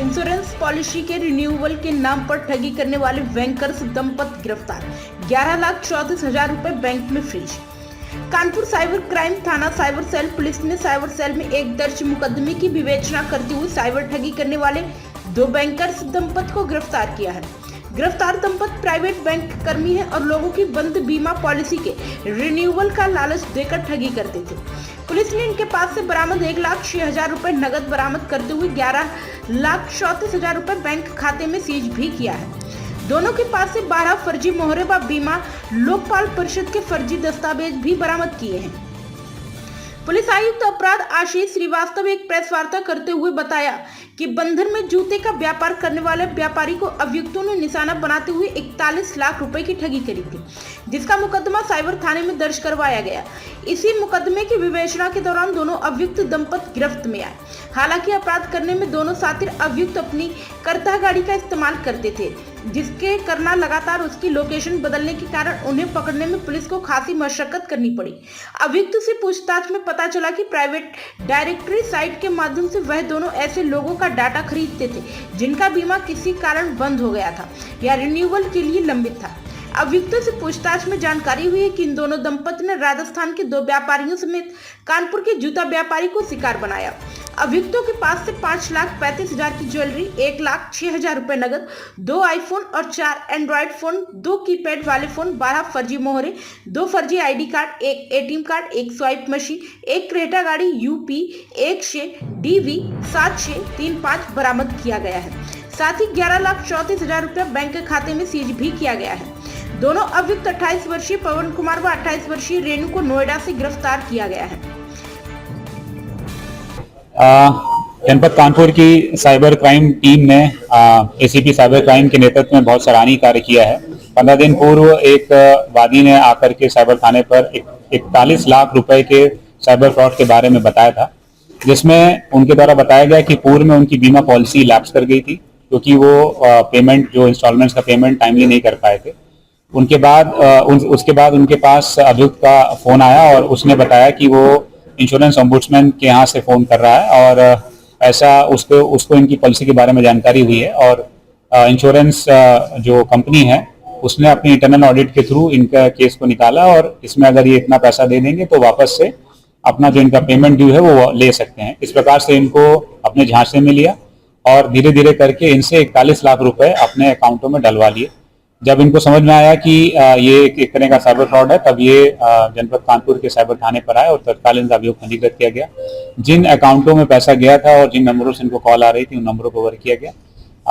Insurance policy के renewal के नाम पर ठगी करने वाले बैंकर्स दंपत गिरफ्तार। 11,34,000 रुपए बैंक में फ्रीज। कानपुर साइबर क्राइम थाना साइबर सेल पुलिस ने साइबर सेल में एक दर्ज मुकदमे की विवेचना करते हुए साइबर ठगी करने वाले 2 बैंकर्स दंपत को गिरफ्तार किया है। गिरफ्तार दंपत प्राइवेट बैंक कर्मी है और लोगों की बंद बीमा पॉलिसी के रिन्यूअल का लालच देकर ठगी करते थे। पुलिस ने इनके पास से बरामद 1,06,000 रुपए नगद बरामद करते हुए 11,34,000 रुपए बैंक खाते में सीज भी किया है। दोनों के पास से 12 फर्जी मोहरे व बीमा लोकपाल परिषद के फर्जी दस्तावेज भी बरामद किए हैं। पुलिस आयुक्त अपराध आशीष श्रीवास्तव एक प्रेस वार्ता करते हुए बताया कि बंधन में जूते का व्यापार करने वाले व्यापारी को अभियुक्तों ने निशाना बनाते हुए 41 लाख रुपए की ठगी करी थी, जिसका मुकदमा साइबर थाने में दर्ज करवाया गया। इसी मुकदमे की विवेचना के दौरान दोनों अभियुक्त दंपत गिरफ्त में आए। हालांकि अपराध करने में दोनों साथी अभियुक्त अपनी करता गाड़ी का इस्तेमाल करते थे, जिसके करना लगातार उसकी लोकेशन बदलने के कारण उन्हें पकड़ने में पुलिस को खासी मशक्कत करनी पड़ी। अभियुक्त से पूछताछ में पता चला कि प्राइवेट डायरेक्टरी साइट के माध्यम से वह दोनों ऐसे लोगों का डाटा खरीदते थे जिनका बीमा किसी कारण बंद हो गया था या रिन्यूअल के लिए लंबित था। अभियुक्तों से पूछताछ में जानकारी हुई है कि इन दोनों दंपति ने राजस्थान के 2 व्यापारियों समेत कानपुर के जूता व्यापारी को शिकार बनाया। अभियुक्तों के पास से 5,35,000 की ज्वेलरी, 1,06,000 रुपए नगद, 2 आईफोन और 4 एंड्रॉइड फोन, 2 कीपैड वाले फोन, 12 फर्जी मोहरे, 2 फर्जी ID card, 1 ATM card, 1 swipe machine, 1 Creta गाड़ी यूपी 1 DV 7635 बरामद किया गया है। साथ ही 11,34,000 रुपए बैंक के खाते में सीज भी किया गया है। दोनों अभियुक्त 28 वर्षीय पवन कुमार व 28 वर्षीय रेणु को नोएडा से गिरफ्तार किया गया है। जनपद कानपुर की साइबर क्राइम टीम ने एसीपी साइबर क्राइम के नेतृत्व में बहुत सराहनीय कार्य किया है। 15 दिन पूर्व एक वादी ने आकर के साइबर थाने पर 41 लाख रुपए के साइबर फ्रॉड के बारे में बताया था, जिसमें उनके द्वारा बताया गया कि पूर्व में उनकी बीमा पॉलिसी लैप्स कर गई थी क्योंकि वो पेमेंट जो इंस्टॉलमेंट्स का पेमेंट टाइमली नहीं कर पाए थे। उसके बाद उनके पास अभियुक्त का फोन आया और उसने बताया कि वो इंश्योरेंस ओम्बुड्समैन के यहाँ से फोन कर रहा है और ऐसा उसको इनकी पॉलिसी के बारे में जानकारी हुई है और इंश्योरेंस जो कंपनी है उसने अपनी इंटरनल ऑडिट के थ्रू इनका केस को निकाला और इसमें अगर ये इतना पैसा दे देंगे तो वापस से अपना जो इनका पेमेंट ड्यू है वो ले सकते हैं। इस प्रकार से इनको अपने झांसे में लिया और धीरे धीरे करके इनसे 41 लाख रुपए अपने अकाउंटों में डलवा लिए। जब इनको समझ में आया कि ये एक तरह का साइबर फ्रॉड है, तब ये जनपद कानपुर के साइबर थाने पर आए और तत्काल इनका अभियोग पंजीकृत किया गया। जिन अकाउंटों में पैसा गया था और जिन नंबरों से इनको कॉल आ रही थी उन नंबरों को कवर किया गया,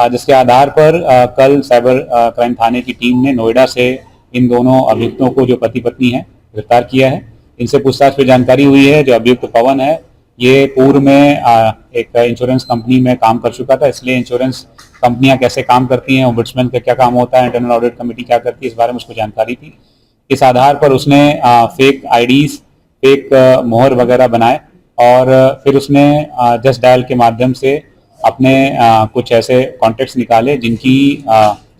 जिसके आधार पर कल साइबर क्राइम थाने की टीम ने नोएडा से इन दोनों अभियुक्तों को जो पति पत्नी है गिरफ्तार किया है। इनसे पूछताछ में जानकारी हुई है जो अभियुक्त पवन है ये पूर्व में एक इंश्योरेंस कंपनी में काम कर चुका था, इसलिए इंश्योरेंस कंपनियां कैसे काम करती हैं, ओम्बुड्समैन का क्या काम होता है, इंटरनल ऑडिट कमेटी क्या करती है, इस बारे में उसको जानकारी थी। इस आधार पर उसने फेक आईडीज, फेक मोहर वगैरह बनाए और फिर उसने जस्ट डायल के माध्यम से अपने कुछ ऐसे कॉन्टैक्ट्स निकाले जिनकी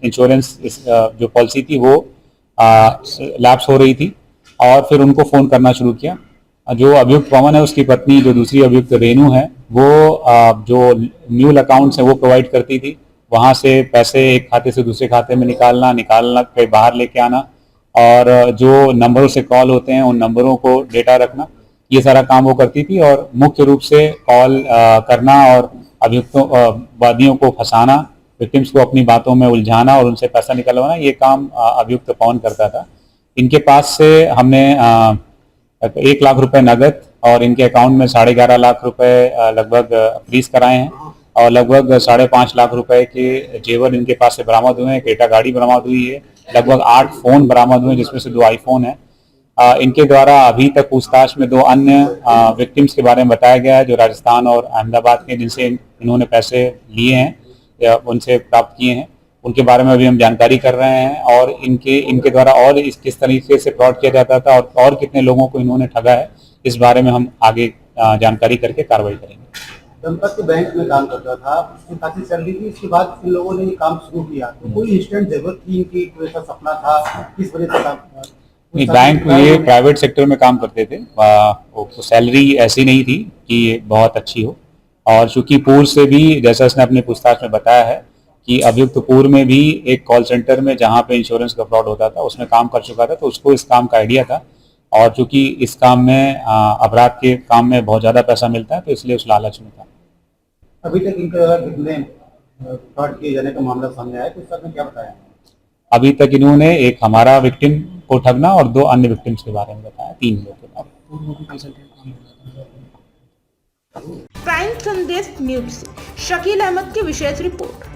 इंश्योरेंस जो पॉलिसी थी वो लैप्स हो रही थी और फिर उनको फ़ोन करना शुरू किया। जो अभियुक्त पवन है उसकी पत्नी जो दूसरी अभियुक्त रेणु है वो जो न्यूल अकाउंट्स है वो प्रोवाइड करती थी, वहाँ से पैसे एक खाते से दूसरे खाते में निकालना कहीं बाहर लेके आना और जो नंबरों से कॉल होते हैं उन नंबरों को डेटा रखना, ये सारा काम वो करती थी। और मुख्य रूप से कॉल करना और अभियुक्तों वादियों को फंसाना, विक्टिम्स को अपनी बातों में उलझाना और उनसे पैसा निकलवाना, ये काम अभियुक्त पवन करता था। इनके पास से हमने 1 लाख रुपए नगद और इनके अकाउंट में 11.5 लाख रुपए लगभग फ्रीज कराए हैं और लगभग 5.5 लाख रुपए के जेवर इनके पास से बरामद हुए हैं। क्रेटा गाड़ी बरामद हुई है, लगभग 8 फोन बरामद हुए जिसमें से 2 आईफोन है। इनके द्वारा अभी तक पूछताछ में 2 अन्य विक्टिम्स के बारे में बताया गया है जो राजस्थान और अहमदाबाद के जिनसे इन्होंने पैसे लिए हैं या उनसे प्राप्त किए हैं, उनके बारे में अभी हम जानकारी कर रहे हैं और इनके द्वारा और किस तरीके से फ्रॉड किया जाता था और कितने लोगों को इन्होंने ठगा है, इस बारे में हम आगे जानकारी करके कार्रवाई करेंगे। दंपति बैंक में काम करता था, उसकी खासी सैलरी थी, इसके बाद इन लोगों ने ये काम शुरू किया, तो कोई इंस्टेंट जरूरत थी इनकी, कोई ऐसा सपना था, किस वजह से काम? नहीं, बैंक में ये प्राइवेट सेक्टर में काम करते थे, सैलरी ऐसी नहीं थी कि बहुत अच्छी हो, और चूंकि पूर्व से भी, जैसा उसने अपनी पूछताछ में बताया है कि अभियुक्त पूर्व में भी एक कॉल सेंटर में जहां पे इंश्योरेंस का फ्रॉड होता था उसमें काम कर चुका था, तो उसको इस काम का आइडिया था। और चूंकि इस काम में अपराध के काम में बहुत ज़्यादा पैसा मिलता है, तो इसलिए उस लालच में था। अभी तक इनका कितने फ्रॉड किए जाने का मामला सामने आया, तो इस बारे में क्या बताया? अभी तक इन्होंने एक हमारा विक्टिम को ठगना और 2 अन्य विक्टिम्स के बारे में बताया, 3 लोगों के बारे में। प्राइम संदेश न्यूज से शकील अहमद की विशेष रिपोर्ट।